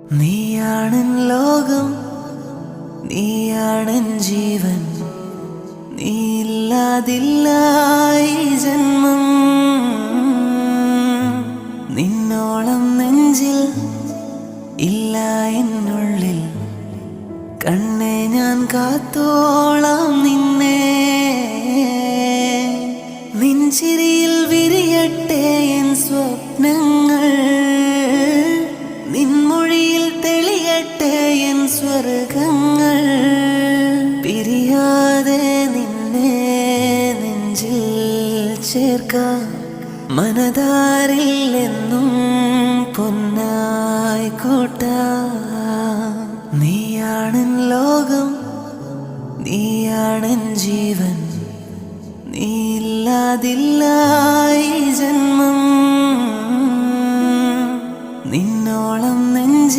നീയാണെൻ ലോകം, നീയാണെൻ ജീവൻ, നീയില്ലാതില്ല ഈ ജന്മം. നിന്നോളം നെഞ്ചിൽ ഇല്ല എന്നുള്ളിൽ, കണ്ണെ ഞാൻ കാത്തോളാം നിന്നെ. നിൻചിരിയിൽ വിരിയട്ടെ എൻ സ്വപ്നങ്ങൾ, നിൻമൊഴിയിൽ തെളിയട്ടെ എൻ സ്വർഗങ്ങൾ. പിരിയാതെ നിന്നെ നെഞ്ചിൽ ചേർക്കാം, മനതാരിൽ എന്നും പൊന്നായി കൂട്ടാം. നീയാണെൻ ലോകം, നീയാണെൻ ജീവൻ, നീയില്ലാതില്ല ഈ ജന്മം. നിന്നോളം